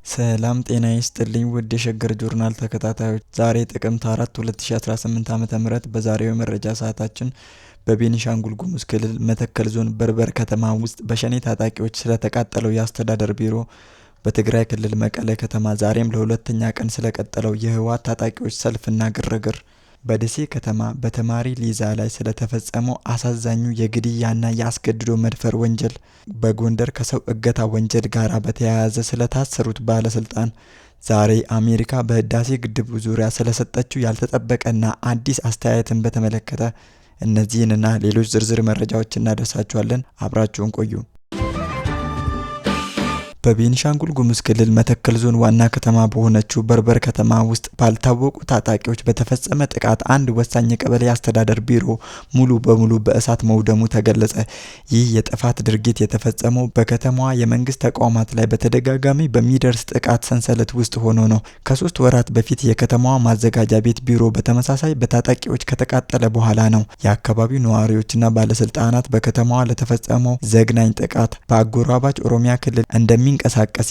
ሰላም ጤና ይስጥልኝ ውድ የሸገር ጆርናል ተከታታዮች፣ ዛሬ ጥቅምት 4 2018 ዓ.ም በዛሬው የመረጃ ሰዓታችን በቤኒሻንጉል ጉሙዝ ክልል መተከል ዞን በርበር ከተማ ውስጥ በሸኔ ታጣቂዎች ስለተቃጠለው የአስተዳደር ቢሮ፣ በትግራይ ክልል መቀለ ከተማ ዛሬም ለሁለተኛ ቀን ስለቀጠለው የህወሓት ታጣቂዎች ሰልፍና ግርግር፣ በደሴ ከተማ በተማሪ ሊዛ ላይ ስለተፈጸመው አሳዛኙ የግድያና የአስገድዶ መድፈር ወንጀል፣ በጎንደር ከሰው እገታ ወንጀል ጋር በተያያዘ ስለታሰሩት ባለስልጣን፣ ዛሬ አሜሪካ በህዳሴ ግድብ ዙሪያ ስለሰጠችው ያልተጠበቀና አዲስ አስተያየትን በተመለከተ እነዚህንና ሌሎች ዝርዝር መረጃዎችን እናደርሳችኋለን። አብራችሁን ቆዩ። በቤኒሻንጉል ጉሙዝ ክልል መተከል ዞን ዋና ከተማ በሆነችው በርበር ከተማ ውስጥ ባልታወቁ ታጣቂዎች በተፈጸመ ጥቃት አንድ ወሳኝ የቀበሌ አስተዳደር ቢሮ ሙሉ በሙሉ በእሳት መውደሙ ተገለጸ። ይህ የጥፋት ድርጊት የተፈጸመው በከተማዋ የመንግስት ተቋማት ላይ በተደጋጋሚ በሚደርስ ጥቃት ሰንሰለት ውስጥ ሆኖ ነው። ከ3 ወራት በፊት የከተማዋ ማዘጋጃ ቤት ቢሮ በተመሳሳይ በታጣቂዎች ከተቃጠለ በኋላ ነው። የአካባቢው ነዋሪዎችና ባለስልጣናት በከተማዋ ለተፈጸመው ዘግናኝ ጥቃት በአጎራባች ኦሮሚያ ክልል እንደሚንቀሳቀስ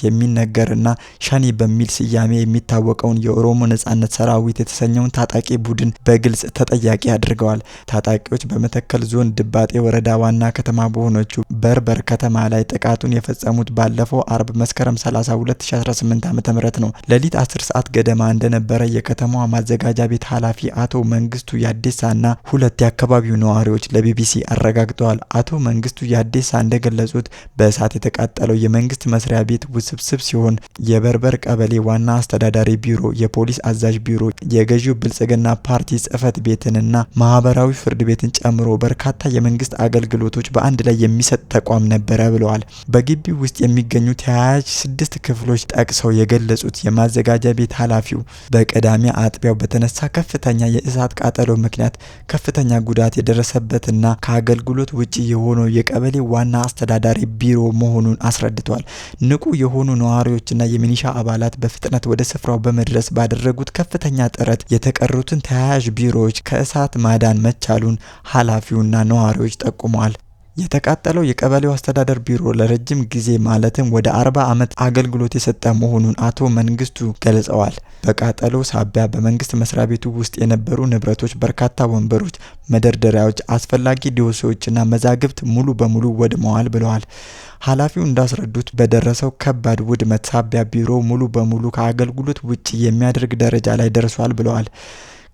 የሚነገርና ሸኔ በሚል ስያሜ የሚታወቀውን የኦሮሞ ነጻነት ሰራዊት የተሰኘውን ታጣቂ ቡድን በግልጽ ተጠያቂ አድርገዋል። ታጣቂዎች በመተከል ዞን ድባጤ ወረዳ ዋና ከተማ በሆነችው በርበር ከተማ ላይ ጥቃቱን የፈጸሙት ባለፈው አርብ መስከረም 30 2018 ዓ.ም ነው። ሌሊት 10 ሰዓት ገደማ እንደነበረ የከተማዋ ማዘጋጃ ቤት ኃላፊ አቶ መንግስቱ ያዴሳና ሁለት የአካባቢው ነዋሪዎች ለቢቢሲ አረጋግጠዋል። አቶ መንግስቱ ያዴሳ እንደገለጹት በእሳት የተቃጠለው የመንግስት መስሪያ ቤት ውስብስብ ሲሆን የበርበር ቀበሌ ዋና አስተዳዳሪ ቢሮ፣ የፖሊስ አዛዥ ቢሮ፣ የገዢው ብልጽግና ፓርቲ ጽህፈት ቤትንና ማህበራዊ ፍርድ ቤትን ጨምሮ በርካታ የመንግስት አገልግሎቶች በአንድ ላይ የሚሰጥ ተቋም ነበረ ብለዋል። በግቢው ውስጥ የሚገኙ ተያያዥ 6 ክፍሎች ጠቅሰው የገለጹት የማዘጋጃ ቤት ኃላፊው በቀዳሚ አጥቢያው በተነሳ ከፍተኛ የእሳት ቃጠሎ ምክንያት ከፍተኛ ጉዳት የደረሰበትና ከአገልግሎት ውጪ የሆነው የቀበሌ ዋና አስተዳዳሪ ቢሮ መሆኑን አስረድተዋል። ንቁ የሆኑ ነዋሪዎችና የሚኒሻ አባላት በፍጥነት ወደ ስፍራው በመድረስ ባደረጉት ከፍተኛ ጥረት የተቀሩትን ተያያዥ ቢሮዎች ከእሳት ማዳን መቻሉን ኃላፊውና ነዋሪዎች ጠቁመዋል። የተቃጠለው የቀበሌው አስተዳደር ቢሮ ለረጅም ጊዜ ማለትም ወደ 40 ዓመት አገልግሎት የሰጠ መሆኑን አቶ መንግስቱ ገልጸዋል። በቃጠሎ ሳቢያ በመንግስት መስሪያ ቤቱ ውስጥ የነበሩ ንብረቶች፣ በርካታ ወንበሮች፣ መደርደሪያዎች፣ አስፈላጊ ዲዮሶችና መዛግብት ሙሉ በሙሉ ወድመዋል ብለዋል። ኃላፊው እንዳስረዱት በደረሰው ከባድ ውድመት ሳቢያ ቢሮው ሙሉ በሙሉ ከአገልግሎት ውጪ የሚያደርግ ደረጃ ላይ ደርሷል ብለዋል።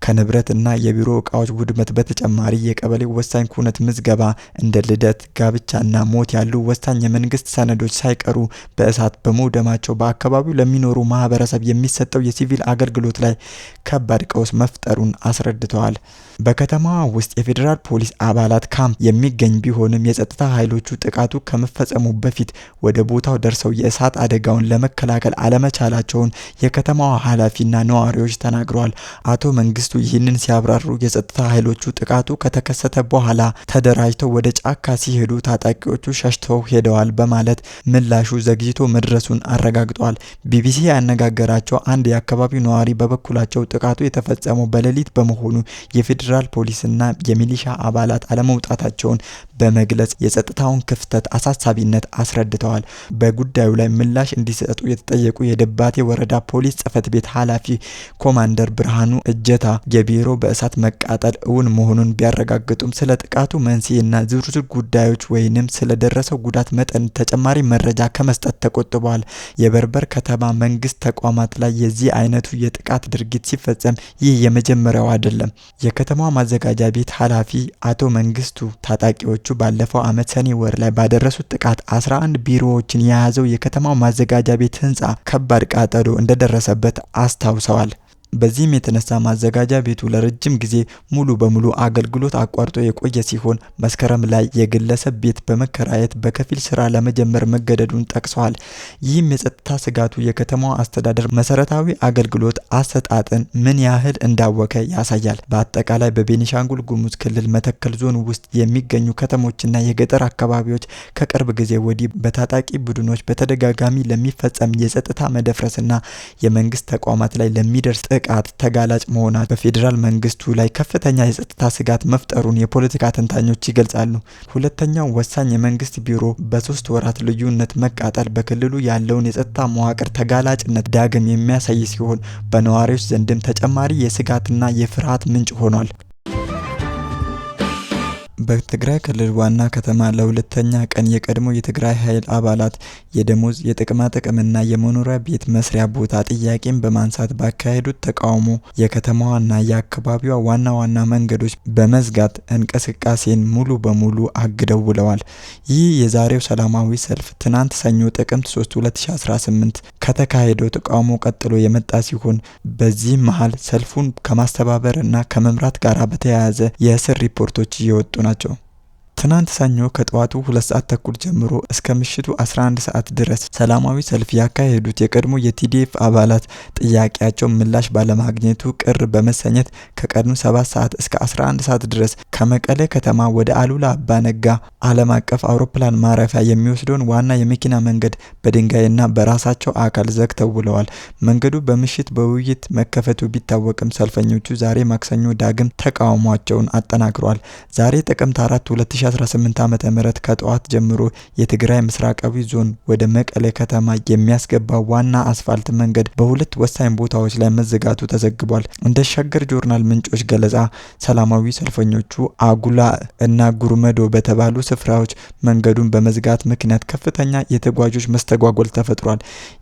ከንብረትና የቢሮ እቃዎች ውድመት በተጨማሪ የቀበሌው ወሳኝ ኩነት ምዝገባ እንደ ልደት፣ ጋብቻና ሞት ያሉ ወሳኝ የመንግስት ሰነዶች ሳይቀሩ በእሳት በመውደማቸው በአካባቢው ለሚኖሩ ማህበረሰብ የሚሰጠው የሲቪል አገልግሎት ላይ ከባድ ቀውስ መፍጠሩን አስረድተዋል። በከተማዋ ውስጥ የፌዴራል ፖሊስ አባላት ካምፕ የሚገኝ ቢሆንም የጸጥታ ኃይሎቹ ጥቃቱ ከመፈጸሙ በፊት ወደ ቦታው ደርሰው የእሳት አደጋውን ለመከላከል አለመቻላቸውን የከተማዋ ኃላፊና ነዋሪዎች ተናግረዋል። አቶ መንግስቱ ይህንን ሲያብራሩ የጸጥታ ኃይሎቹ ጥቃቱ ከተከሰተ በኋላ ተደራጅተው ወደ ጫካ ሲሄዱ ታጣቂዎቹ ሸሽተው ሄደዋል በማለት ምላሹ ዘግይቶ መድረሱን አረጋግጠዋል። ቢቢሲ ያነጋገራቸው አንድ የአካባቢው ነዋሪ በበኩላቸው ጥቃቱ የተፈጸመው በሌሊት በመሆኑ የፌዴራል ፖሊስና የሚሊሻ አባላት አለመውጣታቸውን በመግለጽ የጸጥታውን ክፍተት አሳሳቢነት አስረድተዋል። በጉዳዩ ላይ ምላሽ እንዲሰጡ የተጠየቁ የድባጤ ወረዳ ፖሊስ ጽህፈት ቤት ኃላፊ ኮማንደር ብርሃኑ እጀታ የቢሮ በእሳት መቃጠል እውን መሆኑን ቢያረጋግጡም ስለ ጥቃቱ መንስኤና ዝርዝር ጉዳዮች ወይንም ስለደረሰው ጉዳት መጠን ተጨማሪ መረጃ ከመስጠት ተቆጥበዋል። የበርበር ከተማ መንግስት ተቋማት ላይ የዚህ አይነቱ የጥቃት ድርጊት ሲፈጸም ይህ የመጀመሪያው አይደለም። የከተማዋ ማዘጋጃ ቤት ኃላፊ አቶ መንግስቱ ታጣቂዎቹ ባለፈው ዓመት ሰኔ ወር ላይ ባደረሱት ጥቃት 11 ቢሮዎችን የያዘው የከተማው ማዘጋጃ ቤት ህንጻ ከባድ ቃጠሎ እንደደረሰበት አስታውሰዋል። በዚህም የተነሳ ማዘጋጃ ቤቱ ለረጅም ጊዜ ሙሉ በሙሉ አገልግሎት አቋርጦ የቆየ ሲሆን መስከረም ላይ የግለሰብ ቤት በመከራየት በከፊል ስራ ለመጀመር መገደዱን ጠቅሰዋል። ይህም የጸጥታ ስጋቱ የከተማዋ አስተዳደር መሰረታዊ አገልግሎት አሰጣጥን ምን ያህል እንዳወከ ያሳያል። በአጠቃላይ በቤኒሻንጉል ጉሙዝ ክልል መተከል ዞን ውስጥ የሚገኙ ከተሞችና የገጠር አካባቢዎች ከቅርብ ጊዜ ወዲህ በታጣቂ ቡድኖች በተደጋጋሚ ለሚፈጸም የጸጥታ መደፍረስና የመንግስት ተቋማት ላይ ለሚደርስ ጥቃት ተጋላጭ መሆናቸው በፌዴራል መንግስቱ ላይ ከፍተኛ የጸጥታ ስጋት መፍጠሩን የፖለቲካ ተንታኞች ይገልጻሉ። ሁለተኛው ወሳኝ የመንግስት ቢሮ በ3 ወራት ልዩነት መቃጠል በክልሉ ያለውን የጸጥታ መዋቅር ተጋላጭነት ዳግም የሚያሳይ ሲሆን በነዋሪዎች ዘንድም ተጨማሪ የስጋትና የፍርሃት ምንጭ ሆኗል። በትግራይ ክልል ዋና ከተማ ለሁለተኛ ቀን የቀድሞ የትግራይ ኃይል አባላት የደሞዝ የጥቅማ ጥቅምና የመኖሪያ ቤት መስሪያ ቦታ ጥያቄን በማንሳት ባካሄዱት ተቃውሞ የከተማዋና የአካባቢዋ ዋና ዋና መንገዶች በመዝጋት እንቅስቃሴን ሙሉ በሙሉ አግደው ውለዋል። ይህ የዛሬው ሰላማዊ ሰልፍ ትናንት ሰኞ ጥቅምት 3 2018 ከተካሄደው ተቃውሞ ቀጥሎ የመጣ ሲሆን በዚህ መሃል ሰልፉን ከማስተባበርና ከመምራት ጋር በተያያዘ የእስር ሪፖርቶች እየወጡ ናቸው። ትናንት ሰኞ ከጠዋቱ 2 ሰዓት ተኩል ጀምሮ እስከ ምሽቱ 11 ሰዓት ድረስ ሰላማዊ ሰልፍ ያካሄዱት የቀድሞ የቲዲኤፍ አባላት ጥያቄያቸው ምላሽ ባለማግኘቱ ቅር በመሰኘት ከቀኑ 7 ሰዓት እስከ 11 ሰዓት ድረስ ከመቀሌ ከተማ ወደ አሉላ አባ ነጋ ዓለም አቀፍ አውሮፕላን ማረፊያ የሚወስደውን ዋና የመኪና መንገድ በድንጋይና በራሳቸው አካል ዘግተው ውለዋል። መንገዱ በምሽት በውይይት መከፈቱ ቢታወቅም ሰልፈኞቹ ዛሬ ማክሰኞ ዳግም ተቃውሟቸውን አጠናክረዋል። ዛሬ ጥቅምት 4 2018 ዓ.ም ከጠዋት ጀምሮ የትግራይ ምስራቃዊ ዞን ወደ መቀሌ ከተማ የሚያስገባው ዋና አስፋልት መንገድ በሁለት ወሳኝ ቦታዎች ላይ መዘጋቱ ተዘግቧል። እንደ ሸገር ጆርናል ምንጮች ገለጻ ሰላማዊ ሰልፈኞቹ አጉላ እና ጉርመዶ በተባሉ ስፍራዎች መንገዱን በመዝጋት ምክንያት ከፍተኛ የተጓዦች መስተጓጎል ተፈጥሯል።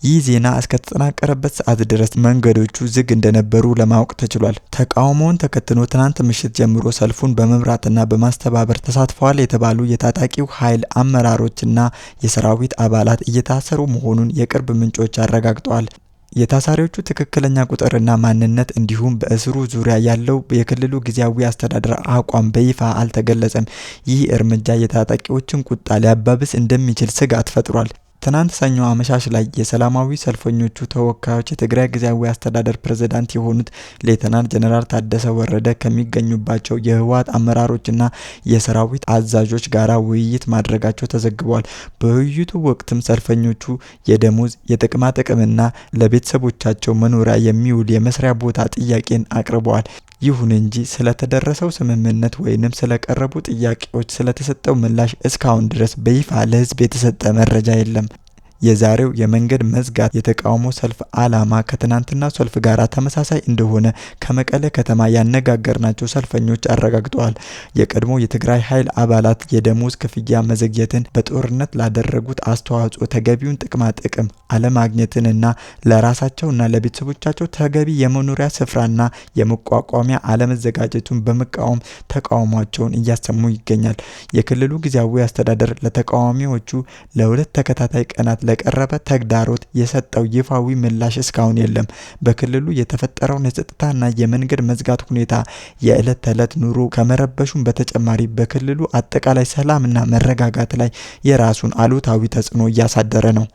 ይህ ዜና እስከተጠናቀረበት ሰዓት ድረስ መንገዶቹ ዝግ እንደነበሩ ለማወቅ ተችሏል። ተቃውሞውን ተከትሎ ትናንት ምሽት ጀምሮ ሰልፉን በመምራትና በማስተባበር ተሳትፈዋል የተባሉ የታጣቂው ኃይል አመራሮችና የሰራዊት አባላት እየታሰሩ መሆኑን የቅርብ ምንጮች አረጋግጠዋል። የታሳሪዎቹ ትክክለኛ ቁጥርና ማንነት እንዲሁም በእስሩ ዙሪያ ያለው የክልሉ ጊዜያዊ አስተዳደር አቋም በይፋ አልተገለጸም። ይህ እርምጃ የታጣቂዎችን ቁጣ ሊያባብስ እንደሚችል ስጋት ፈጥሯል። ትናንት ሰኞ አመሻሽ ላይ የሰላማዊ ሰልፈኞቹ ተወካዮች የትግራይ ጊዜያዊ አስተዳደር ፕሬዝዳንት የሆኑት ሌተናል ጀነራል ታደሰ ወረደ ከሚገኙባቸው የህወሓት አመራሮችና የሰራዊት አዛዦች ጋራ ውይይት ማድረጋቸው ተዘግቧል። በውይይቱ ወቅትም ሰልፈኞቹ የደሞዝ የጥቅማ ጥቅምና ለቤተሰቦቻቸው መኖሪያ የሚውል የመስሪያ ቦታ ጥያቄን አቅርበዋል። ይሁን እንጂ ስለተደረሰው ስምምነት ወይንም ስለቀረቡ ጥያቄዎች ስለተሰጠው ምላሽ እስካሁን ድረስ በይፋ ለህዝብ የተሰጠ መረጃ የለም። የዛሬው የመንገድ መዝጋት የተቃውሞ ሰልፍ ዓላማ ከትናንትና ሰልፍ ጋር ተመሳሳይ እንደሆነ ከመቀሌ ከተማ ያነጋገርናቸው ሰልፈኞች አረጋግጠዋል። የቀድሞ የትግራይ ኃይል አባላት የደሞዝ ክፍያ መዘግየትን፣ በጦርነት ላደረጉት አስተዋጽኦ ተገቢውን ጥቅማ ጥቅም አለማግኘትንና ለራሳቸውና ለቤተሰቦቻቸው ተገቢ የመኖሪያ ስፍራና የመቋቋሚያ አለመዘጋጀቱን በመቃወም ተቃውሟቸውን እያሰሙ ይገኛል። የክልሉ ጊዜያዊ አስተዳደር ለተቃዋሚዎቹ ለሁለት ተከታታይ ቀናት ለቀረበ ተግዳሮት የሰጠው ይፋዊ ምላሽ እስካሁን የለም። በክልሉ የተፈጠረውን የጸጥታና የመንገድ መዝጋት ሁኔታ የዕለት ተዕለት ኑሮ ከመረበሹም በተጨማሪ በክልሉ አጠቃላይ ሰላምና መረጋጋት ላይ የራሱን አሉታዊ ተጽዕኖ እያሳደረ ነው።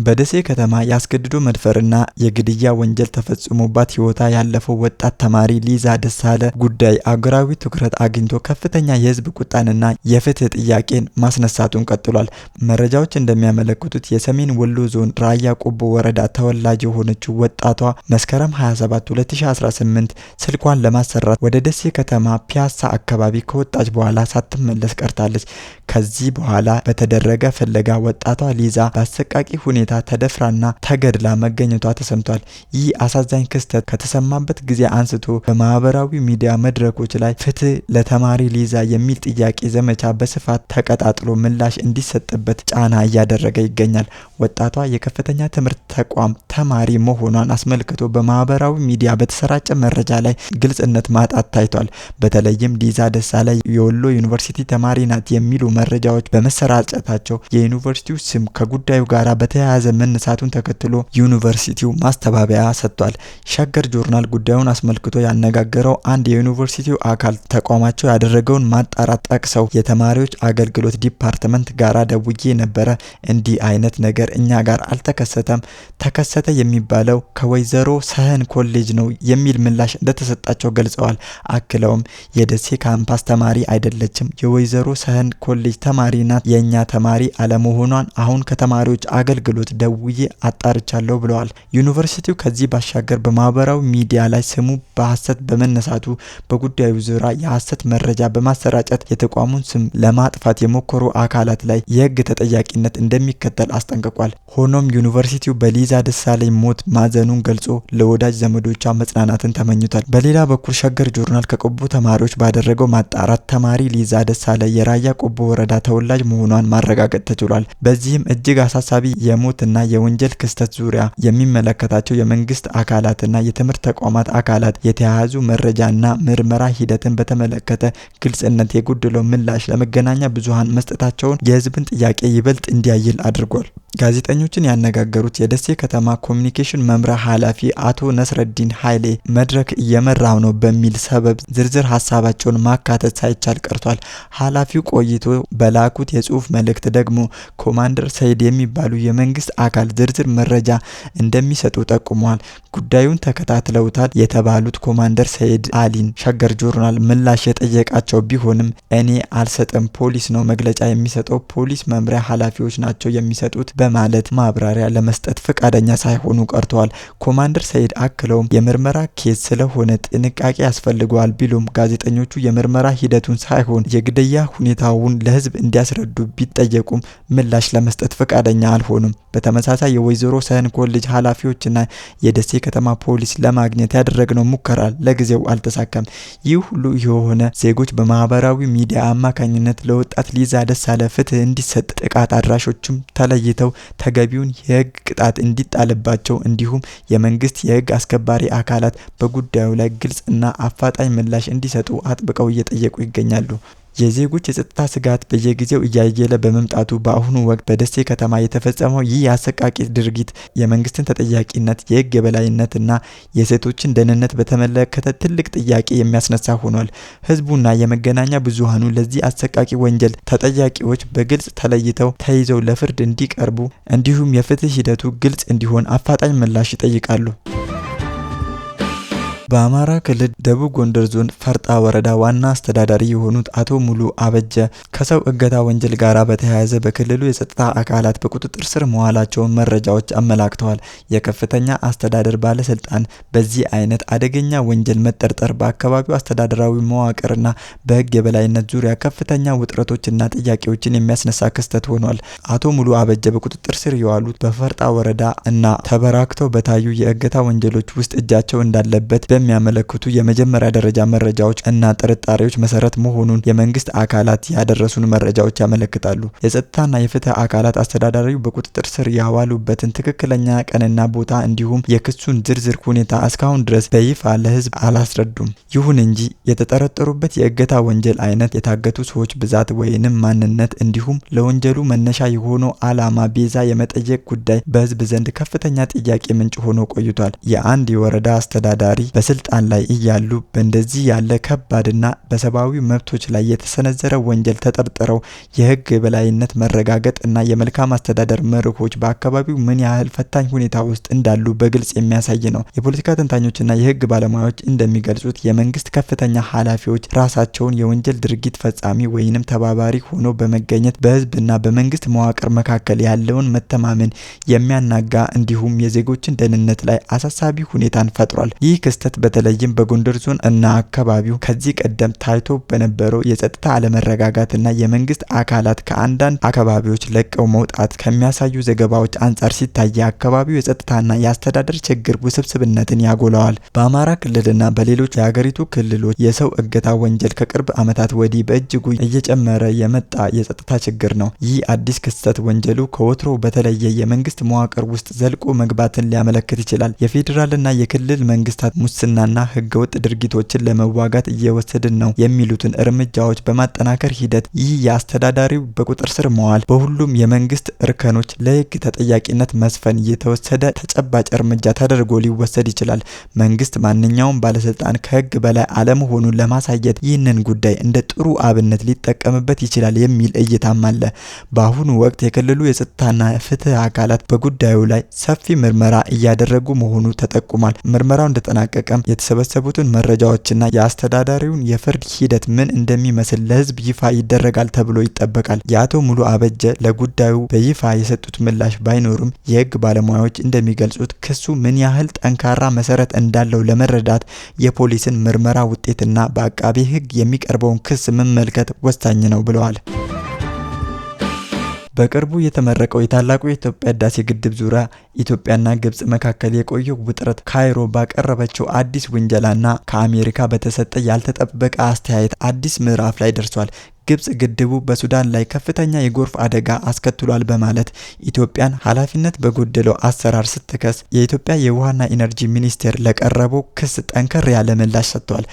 በደሴ ከተማ ያስገድዶ መድፈርና የግድያ ወንጀል ተፈጽሞባት ህይወቷ ያለፈው ወጣት ተማሪ ሊዛ ደሳለ ጉዳይ አገራዊ ትኩረት አግኝቶ ከፍተኛ የህዝብ ቁጣንና የፍትህ ጥያቄን ማስነሳቱን ቀጥሏል። መረጃዎች እንደሚያመለክቱት የሰሜን ወሎ ዞን ራያ ቆቦ ወረዳ ተወላጅ የሆነችው ወጣቷ መስከረም 27 2018 ስልኳን ለማሰራት ወደ ደሴ ከተማ ፒያሳ አካባቢ ከወጣች በኋላ ሳትመለስ ቀርታለች። ከዚህ በኋላ በተደረገ ፍለጋ ወጣቷ ሊዛ በአሰቃቂ ሁኔታ ተደፍራና ተገድላ መገኘቷ ተሰምቷል። ይህ አሳዛኝ ክስተት ከተሰማበት ጊዜ አንስቶ በማህበራዊ ሚዲያ መድረኮች ላይ ፍትህ ለተማሪ ሊዛ የሚል ጥያቄ ዘመቻ በስፋት ተቀጣጥሎ ምላሽ እንዲሰጥበት ጫና እያደረገ ይገኛል። ወጣቷ የከፍተኛ ትምህርት ተቋም ተማሪ መሆኗን አስመልክቶ በማህበራዊ ሚዲያ በተሰራጨ መረጃ ላይ ግልጽነት ማጣት ታይቷል። በተለይም ሊዛ ደሳለኝ የወሎ ዩኒቨርሲቲ ተማሪ ናት የሚሉ መረጃዎች በመሰራጨታቸው የዩኒቨርሲቲው ስም ከጉዳዩ ጋር በተያያዘ መነሳቱን ተከትሎ ዩኒቨርሲቲው ማስተባበያ ሰጥቷል። ሸገር ጆርናል ጉዳዩን አስመልክቶ ያነጋገረው አንድ የዩኒቨርሲቲው አካል ተቋማቸው ያደረገውን ማጣራት ጠቅሰው የተማሪዎች አገልግሎት ዲፓርትመንት ጋራ ደውዬ ነበረ፣ እንዲህ አይነት ነገር እኛ ጋር አልተከሰተም፣ ተከሰተ የሚባለው ከወይዘሮ ሰህን ኮሌጅ ነው የሚል ምላሽ እንደተሰጣቸው ገልጸዋል። አክለውም የደሴ ካምፓስ ተማሪ አይደለችም፣ የወይዘሮ ሰህን ኮሌጅ ተማሪ ናት፣ የኛ ተማሪ አለመሆኗን አሁን ከተማሪዎች አገልግሎት ደውዬ አጣርቻለሁ ብለዋል። ዩኒቨርሲቲው ከዚህ ባሻገር በማህበራዊ ሚዲያ ላይ ስሙ በሐሰት በመነሳቱ በጉዳዩ ዙሪያ የሐሰት መረጃ በማሰራጨት የተቋሙን ስም ለማጥፋት የሞከሩ አካላት ላይ የህግ ተጠያቂነት እንደሚከተል አስጠንቅቋል። ሆኖም ዩኒቨርሲቲው በሊዛ ደሳለኝ ሞት ማዘኑን ገልጾ ለወዳጅ ዘመዶቿ መጽናናትን ተመኝቷል። በሌላ በኩል ሸገር ጆርናል ከቆቦ ተማሪዎች ባደረገው ማጣራት ተማሪ ሊዛ ደሳለኝ የራያ ቆቦ ወረዳ ተወላጅ መሆኗን ማረጋገጥ ተችሏል። በዚህም እጅግ አሳሳቢ የሞትና የወንጀል ክስተት ዙሪያ የሚመለከታቸው የመንግስት አካላትና የትምህርት ተቋማት አካላት የተያያዙ መረጃና ምርመራ ሂደትን በተመለከተ ግልጽነት የጎደለው ምላሽ ለመገናኛ ብዙሃን መስጠታቸውን የህዝብን ጥያቄ ይበልጥ እንዲያይል አድርጓል። ጋዜጠኞችን ያነጋገሩት የደሴ ከተማ ኮሚኒኬሽን መምሪያ ኃላፊ አቶ ነስረዲን ኃይሌ መድረክ እየመራው ነው በሚል ሰበብ ዝርዝር ሀሳባቸውን ማካተት ሳይቻል ቀርቷል። ኃላፊው ቆይቶ በላኩት የጽሁፍ መልእክት ደግሞ ኮማንደር ሰይድ የሚባሉ የመንግስት አካል ዝርዝር መረጃ እንደሚሰጡ ጠቁመዋል። ጉዳዩን ተከታትለውታል የተባሉት ኮማንደር ሰይድ አሊን ሸገር ጆርናል ምላሽ የጠየቃቸው ቢሆንም እኔ አልሰጥም፣ ፖሊስ ነው መግለጫ የሚሰጠው፣ ፖሊስ መምሪያ ኃላፊዎች ናቸው የሚሰጡት በማለት ማብራሪያ ለመስጠት ፈቃደኛ ሳይሆኑ ቀርተዋል። ኮማንደር ሰይድ አክለውም የምርመራ ኬዝ ስለሆነ ጥንቃቄ ያስፈልገዋል ቢሉም ጋዜጠኞቹ የምርመራ ሂደቱን ሳይሆን የግድያ ሁኔታውን ለህዝብ እንዲያስረዱ ቢጠየቁም ምላሽ ለመስጠት ፈቃደኛ አልሆኑም። በተመሳሳይ የወይዘሮ ሰህን ኮሌጅ ኃላፊዎችና የደሴ ከተማ ፖሊስ ለማግኘት ያደረግነው ሙከራ ለጊዜው አልተሳካም። ይህ ሁሉ የሆነ ዜጎች በማህበራዊ ሚዲያ አማካኝነት ለወጣት ሊዛ ደሳለኝ ፍትህ እንዲሰጥ ጥቃት አድራሾችም ተለይተው ተገቢውን የህግ ቅጣት እንዲጣልባቸው እንዲሁም የመንግስት የህግ አስከባሪ አካላት በጉዳዩ ላይ ግልጽ እና አፋጣኝ ምላሽ እንዲሰጡ አጥብቀው እየጠየቁ ይገኛሉ። የዜጎች የጸጥታ ስጋት በየጊዜው እያየለ በመምጣቱ በአሁኑ ወቅት በደሴ ከተማ የተፈጸመው ይህ አሰቃቂ ድርጊት የመንግስትን ተጠያቂነት፣ የህግ የበላይነትና የሴቶችን ደህንነት በተመለከተ ትልቅ ጥያቄ የሚያስነሳ ሆኗል። ህዝቡና የመገናኛ ብዙሃኑ ለዚህ አሰቃቂ ወንጀል ተጠያቂዎች በግልጽ ተለይተው ተይዘው ለፍርድ እንዲቀርቡ እንዲሁም የፍትህ ሂደቱ ግልጽ እንዲሆን አፋጣኝ ምላሽ ይጠይቃሉ። በአማራ ክልል ደቡብ ጎንደር ዞን ፈርጣ ወረዳ ዋና አስተዳዳሪ የሆኑት አቶ ሙሉ አበጀ ከሰው እገታ ወንጀል ጋር በተያያዘ በክልሉ የጸጥታ አካላት በቁጥጥር ስር መዋላቸውን መረጃዎች አመላክተዋል። የከፍተኛ አስተዳደር ባለስልጣን በዚህ አይነት አደገኛ ወንጀል መጠርጠር በአካባቢው አስተዳደራዊ መዋቅርና በህግ የበላይነት ዙሪያ ከፍተኛ ውጥረቶችና ጥያቄዎችን የሚያስነሳ ክስተት ሆኗል። አቶ ሙሉ አበጀ በቁጥጥር ስር የዋሉት በፈርጣ ወረዳ እና ተበራክተው በታዩ የእገታ ወንጀሎች ውስጥ እጃቸው እንዳለበት በሚያመለክቱ የመጀመሪያ ደረጃ መረጃዎች እና ጥርጣሬዎች መሰረት መሆኑን የመንግስት አካላት ያደረሱን መረጃዎች ያመለክታሉ። የጸጥታና የፍትህ አካላት አስተዳዳሪው በቁጥጥር ስር ያዋሉበትን ትክክለኛ ቀንና ቦታ እንዲሁም የክሱን ዝርዝር ሁኔታ እስካሁን ድረስ በይፋ ለህዝብ አላስረዱም። ይሁን እንጂ የተጠረጠሩበት የእገታ ወንጀል አይነት፣ የታገቱ ሰዎች ብዛት ወይንም ማንነት እንዲሁም ለወንጀሉ መነሻ የሆነው ዓላማ ቤዛ የመጠየቅ ጉዳይ በህዝብ ዘንድ ከፍተኛ ጥያቄ ምንጭ ሆኖ ቆይቷል። የአንድ የወረዳ አስተዳዳሪ በስልጣን ላይ እያሉ በእንደዚህ ያለ ከባድና በሰብአዊ መብቶች ላይ የተሰነዘረ ወንጀል ተጠርጥረው የህግ የበላይነት መረጋገጥ እና የመልካም አስተዳደር መርሆች በአካባቢው ምን ያህል ፈታኝ ሁኔታ ውስጥ እንዳሉ በግልጽ የሚያሳይ ነው። የፖለቲካ ተንታኞችና የህግ ባለሙያዎች እንደሚገልጹት የመንግስት ከፍተኛ ኃላፊዎች ራሳቸውን የወንጀል ድርጊት ፈጻሚ ወይንም ተባባሪ ሆኖ በመገኘት በህዝብና በመንግስት መዋቅር መካከል ያለውን መተማመን የሚያናጋ እንዲሁም የዜጎችን ደህንነት ላይ አሳሳቢ ሁኔታን ፈጥሯል። ይህ ክስተት በተለይም በጎንደር ዞን እና አካባቢው ከዚህ ቀደም ታይቶ በነበረው የጸጥታ አለመረጋጋትና የመንግስት አካላት ከአንዳንድ አካባቢዎች ለቀው መውጣት ከሚያሳዩ ዘገባዎች አንጻር ሲታይ የአካባቢው የጸጥታና የአስተዳደር ችግር ውስብስብነትን ያጎላዋል። በአማራ ክልልና በሌሎች የሀገሪቱ ክልሎች የሰው እገታ ወንጀል ከቅርብ ዓመታት ወዲህ በእጅጉ እየጨመረ የመጣ የጸጥታ ችግር ነው። ይህ አዲስ ክስተት ወንጀሉ ከወትሮው በተለየ የመንግስት መዋቅር ውስጥ ዘልቆ መግባትን ሊያመለክት ይችላል። የፌዴራልና የክልል መንግስታት ሙስናና ህገወጥ ድርጊቶችን ለመዋጋት እየወሰድን ነው የሚሉትን እርምጃዎች በማጠናከር ሂደት ይህ የአስተዳዳሪው በቁጥጥር ስር መዋል በሁሉም የመንግስት እርከኖች ለህግ ተጠያቂነት መስፈን የተወሰደ ተጨባጭ እርምጃ ተደርጎ ሊወሰድ ይችላል። መንግስት ማንኛውም ባለስልጣን ከህግ በላይ አለመሆኑን ለማሳየት ይህንን ጉዳይ እንደ ጥሩ አብነት ሊጠቀምበት ይችላል የሚል እይታም አለ። በአሁኑ ወቅት የክልሉ የጸጥታና ፍትህ አካላት በጉዳዩ ላይ ሰፊ ምርመራ እያደረጉ መሆኑ ተጠቁሟል። ምርመራው እንደተጠናቀቀ በመጠቀም የተሰበሰቡትን መረጃዎችና የአስተዳዳሪውን የፍርድ ሂደት ምን እንደሚመስል ለህዝብ ይፋ ይደረጋል ተብሎ ይጠበቃል። የአቶ ሙሉ አበጀ ለጉዳዩ በይፋ የሰጡት ምላሽ ባይኖርም የህግ ባለሙያዎች እንደሚገልጹት ክሱ ምን ያህል ጠንካራ መሰረት እንዳለው ለመረዳት የፖሊስን ምርመራ ውጤትና በአቃቤ ህግ የሚቀርበውን ክስ መመልከት ወሳኝ ነው ብለዋል። በቅርቡ የተመረቀው የታላቁ የኢትዮጵያ ህዳሴ ግድብ ዙሪያ ኢትዮጵያና ግብጽ መካከል የቆየው ውጥረት ካይሮ ባቀረበችው አዲስ ውንጀላና ከአሜሪካ በተሰጠ ያልተጠበቀ አስተያየት አዲስ ምዕራፍ ላይ ደርሷል። ግብጽ ግድቡ በሱዳን ላይ ከፍተኛ የጎርፍ አደጋ አስከትሏል በማለት ኢትዮጵያን ኃላፊነት በጎደለው አሰራር ስትከስ፣ የኢትዮጵያ የውሃና ኢነርጂ ሚኒስቴር ለቀረበው ክስ ጠንከር ያለ ምላሽ ሰጥቷል።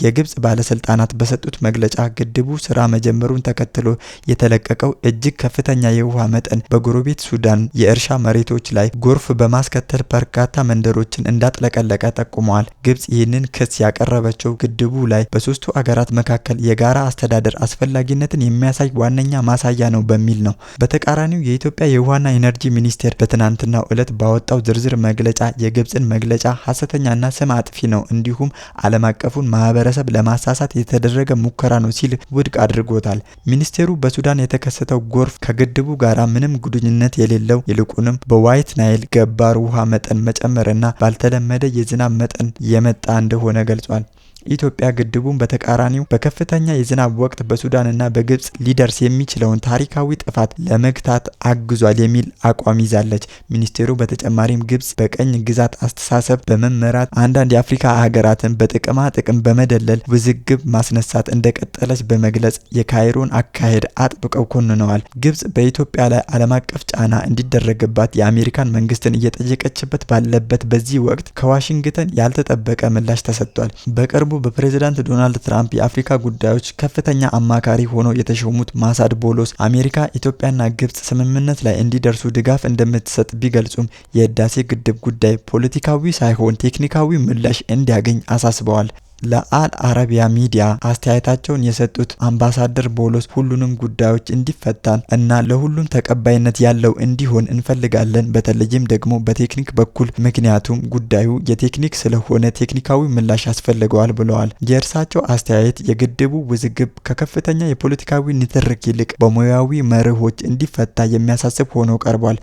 የግብጽ ባለስልጣናት በሰጡት መግለጫ ግድቡ ስራ መጀመሩን ተከትሎ የተለቀቀው እጅግ ከፍተኛ የውሃ መጠን በጎረቤት ሱዳን የእርሻ መሬቶች ላይ ጎርፍ በማስከተል በርካታ መንደሮችን እንዳጥለቀለቀ ጠቁመዋል። ግብጽ ይህንን ክስ ያቀረበችው ግድቡ ላይ በሶስቱ አገራት መካከል የጋራ አስተዳደር አስፈላጊነትን የሚያሳይ ዋነኛ ማሳያ ነው በሚል ነው። በተቃራኒው የኢትዮጵያ የውሃና ኢነርጂ ሚኒስቴር በትናንትናው ዕለት ባወጣው ዝርዝር መግለጫ የግብጽን መግለጫ ሐሰተኛና ስም አጥፊ ነው፣ እንዲሁም ዓለም አቀፉን ማህበረሰብ ለማሳሳት የተደረገ ሙከራ ነው ሲል ውድቅ አድርጎታል። ሚኒስቴሩ በሱዳን የተከሰተው ጎርፍ ከግድቡ ጋራ ምንም ግንኙነት የሌለው ይልቁንም በዋይት ናይል ገባር ውሃ መጠን መጨመርና ባልተለመደ የዝናብ መጠን የመጣ እንደሆነ ገልጿል። ኢትዮጵያ ግድቡን በተቃራኒው በከፍተኛ የዝናብ ወቅት በሱዳንና በግብጽ ሊደርስ የሚችለውን ታሪካዊ ጥፋት ለመግታት አግዟል የሚል አቋም ይዛለች። ሚኒስቴሩ በተጨማሪም ግብጽ በቀኝ ግዛት አስተሳሰብ በመመራት አንዳንድ የአፍሪካ ሀገራትን በጥቅማ ጥቅም በመደለል ውዝግብ ማስነሳት እንደቀጠለች በመግለጽ የካይሮን አካሄድ አጥብቀው ኮንነዋል። ግብጽ በኢትዮጵያ ላይ ዓለም አቀፍ ጫና እንዲደረግባት የአሜሪካን መንግስትን እየጠየቀችበት ባለበት በዚህ ወቅት ከዋሽንግተን ያልተጠበቀ ምላሽ ተሰጥቷል። በቅርቡ በፕሬዝዳንት ዶናልድ ትራምፕ የአፍሪካ ጉዳዮች ከፍተኛ አማካሪ ሆነው የተሾሙት ማሳድ ቦሎስ አሜሪካ ኢትዮጵያና ግብጽ ስምምነት ላይ እንዲደርሱ ድጋፍ እንደምትሰጥ ቢገልጹም የህዳሴ ግድብ ጉዳይ ፖለቲካዊ ሳይሆን ቴክኒካዊ ምላሽ እንዲያገኝ አሳስበዋል። ለአል አረቢያ ሚዲያ አስተያየታቸውን የሰጡት አምባሳደር ቦሎስ ሁሉንም ጉዳዮች እንዲፈታን እና ለሁሉም ተቀባይነት ያለው እንዲሆን እንፈልጋለን፣ በተለይም ደግሞ በቴክኒክ በኩል ምክንያቱም ጉዳዩ የቴክኒክ ስለሆነ ቴክኒካዊ ምላሽ ያስፈልገዋል ብለዋል። የእርሳቸው አስተያየት የግድቡ ውዝግብ ከከፍተኛ የፖለቲካዊ ንትርክ ይልቅ በሙያዊ መርሆች እንዲፈታ የሚያሳስብ ሆኖ ቀርቧል።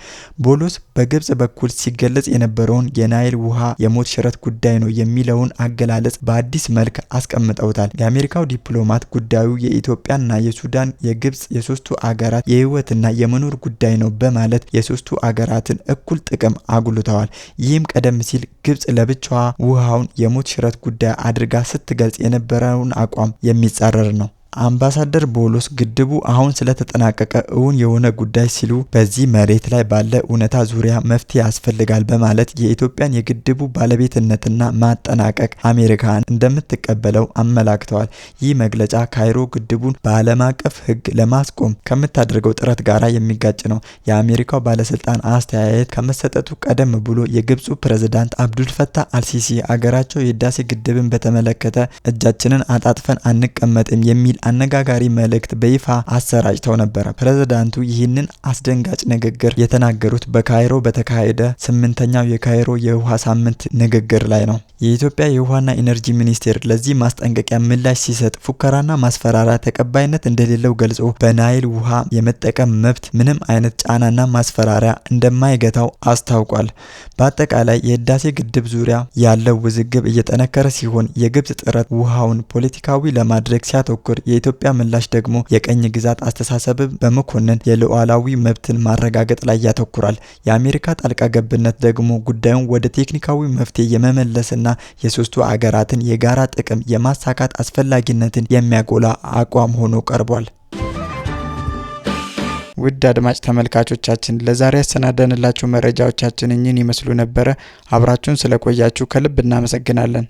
ቦሎስ በግብጽ በኩል ሲገለጽ የነበረውን የናይል ውሃ የሞት ሽረት ጉዳይ ነው የሚለውን አገላለጽ በአዲስ መልክ አስቀምጠውታል። የአሜሪካው ዲፕሎማት ጉዳዩ የኢትዮጵያና የሱዳን የግብጽ የሶስቱ አገራት የህይወትና የመኖር ጉዳይ ነው በማለት የሶስቱ አገራትን እኩል ጥቅም አጉልተዋል። ይህም ቀደም ሲል ግብጽ ለብቻዋ ውሃውን የሞት ሽረት ጉዳይ አድርጋ ስትገልጽ የነበረውን አቋም የሚጻረር ነው። አምባሳደር ቦሎስ ግድቡ አሁን ስለተጠናቀቀ እውን የሆነ ጉዳይ ሲሉ በዚህ መሬት ላይ ባለ እውነታ ዙሪያ መፍትሄ ያስፈልጋል በማለት የኢትዮጵያን የግድቡ ባለቤትነትና ማጠናቀቅ አሜሪካን እንደምትቀበለው አመላክተዋል። ይህ መግለጫ ካይሮ ግድቡን በዓለም አቀፍ ሕግ ለማስቆም ከምታደርገው ጥረት ጋር የሚጋጭ ነው። የአሜሪካው ባለስልጣን አስተያየት ከመሰጠቱ ቀደም ብሎ የግብፁ ፕሬዝዳንት አብዱልፈታህ አልሲሲ አገራቸው የህዳሴ ግድብን በተመለከተ እጃችንን አጣጥፈን አንቀመጥም የሚል አነጋጋሪ መልእክት በይፋ አሰራጭተው ነበር። ፕሬዝዳንቱ ይህንን አስደንጋጭ ንግግር የተናገሩት በካይሮ በተካሄደ 8ኛው የካይሮ የውሃ ሳምንት ንግግር ላይ ነው። የኢትዮጵያ የውሃና ኢነርጂ ሚኒስቴር ለዚህ ማስጠንቀቂያ ምላሽ ሲሰጥ ፉከራና ማስፈራሪያ ተቀባይነት እንደሌለው ገልጾ በናይል ውሃ የመጠቀም መብት ምንም አይነት ጫናና ማስፈራሪያ እንደማይገታው አስታውቋል። በአጠቃላይ የህዳሴ ግድብ ዙሪያ ያለው ውዝግብ እየጠነከረ ሲሆን የግብጽ ጥረት ውሃውን ፖለቲካዊ ለማድረግ ሲያተኩር የኢትዮጵያ ምላሽ ደግሞ የቀኝ ግዛት አስተሳሰብን በመኮነን የሉዓላዊ መብትን ማረጋገጥ ላይ ያተኩራል። የአሜሪካ ጣልቃ ገብነት ደግሞ ጉዳዩን ወደ ቴክኒካዊ መፍትሄ የመመለስና የሶስቱ አገራትን የጋራ ጥቅም የማሳካት አስፈላጊነትን የሚያጎላ አቋም ሆኖ ቀርቧል። ውድ አድማጭ ተመልካቾቻችን ለዛሬ ያሰናዳንላችሁ መረጃዎቻችን እኚህን ይመስሉ ነበር። አብራችሁን ስለቆያችሁ ከልብ እናመሰግናለን።